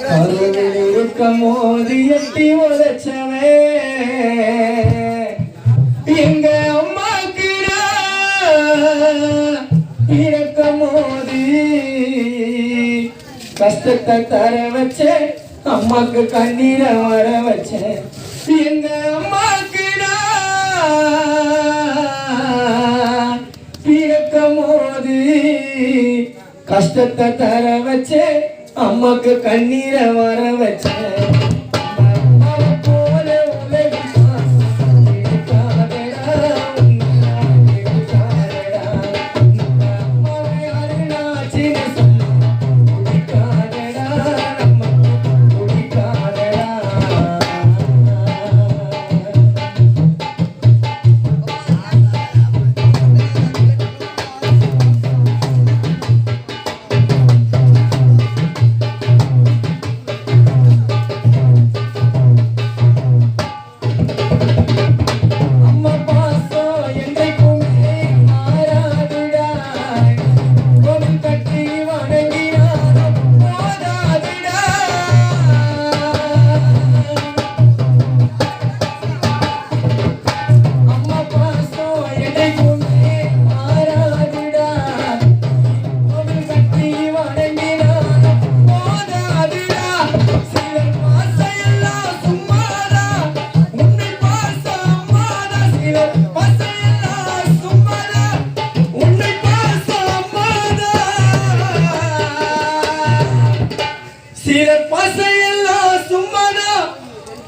கருவில் இருக்கும் போது எட்டி உழைச்சவே எங்க அம்மாக்கு இருக்கும் போது கஷ்டத்தை தர வச்சேன், அம்மாக்கு கண்ணீரை வர வச்சேன். எங்க அம்மாக்கு பிறக்கும் போது கஷ்டத்தை தர வச்சேன், அம்மாக்கு கண்ணீரை வர வச்சேன். சிலர் பாசையெல்லாம் சும்மாதா,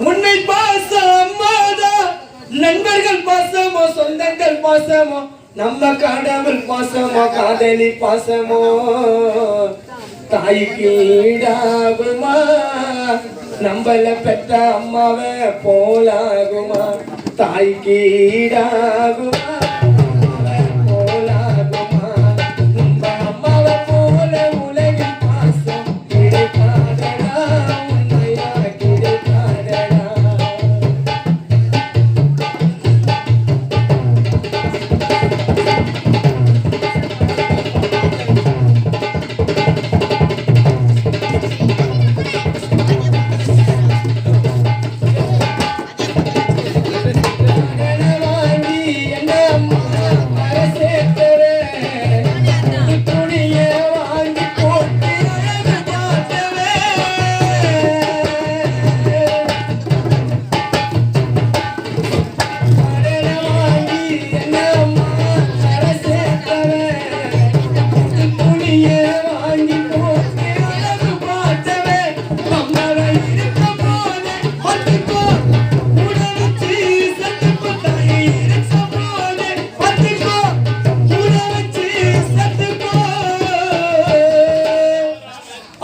உன்னை பாச அம்மாதா. நண்பர்கள் பாசமோ, சொந்தங்கள் பாசமோ, நம்ம கடவுள் பாசமோ, காதலி பாசமோ, தாய்க்கு ஈடாகுமா? நம்மள பெற்ற அம்மாவை போலாகுமா? தாய்க்கு ஈடாகுமா?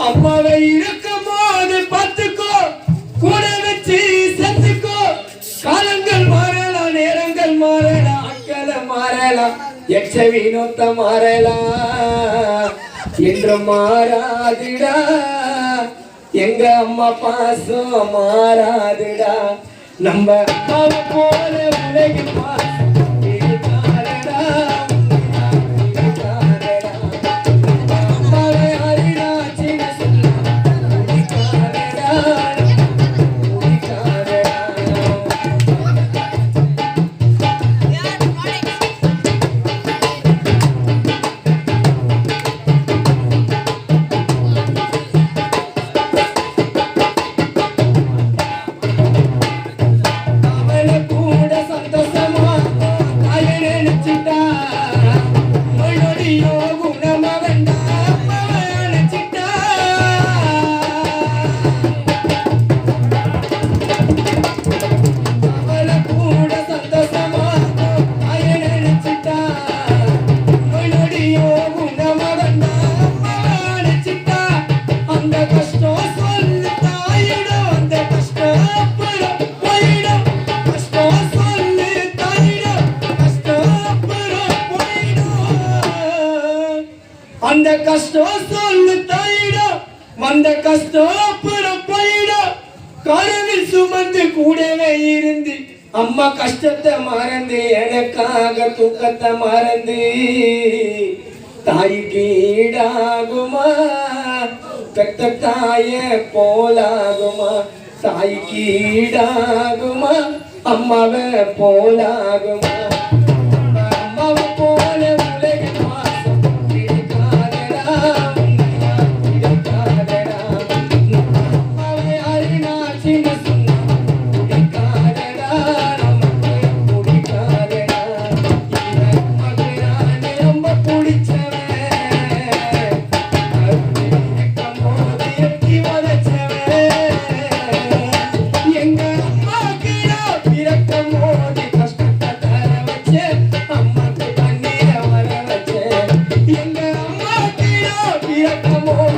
அம்மாவை இருக்கும் போது பார்த்துக்கோ, கூட வச்சு செத்துக்கோ. காலங்கள் மாறலாம், நேரங்கள் மாறலாம், அக்களை மாறலாம், எச்ச வினோத்த மாறலாம், என்று மாறாதுடா. எங்க அம்மா பாசம் மாறாதுடா. நம்ம அம்மாவை போல உலகில் பாசம் அந்த கஷ்டம் சொல்லு தாயிடம், வந்த கஷ்டம் அப்புறம் போயிடும். கருவில் சுமந்து கூடவே இருந்து அம்மா கஷ்டத்தை மறந்து எனக்காக தூக்கத்தை மறந்து தாய்க்கு ஈடாகுமா பெத்த தாய போலாகுமா தாய்க்கு ஈடாகுமா அம்மாவை போலாகுமா அம்மாவை போல உலகில் வாசம் கிடைக்காதடா உண்மையா கிடைக்காதடா அம்மாவை அருணாச்சின்னு சொன்னா கிடைக்காதடா நமக்கு பிடிக்காதடா இவன் மகனானே ரொம்ப பிடிச்சவன் எங்க அம்மாவுக்கு நான் பிறக்கும் போது கஷ்டத்தை தர வச்சேன் அம்மாக்கு கண்ணீரை வர வச்சேன் எங்க அம்மாவுக்கு நான் பிறக்கும் போது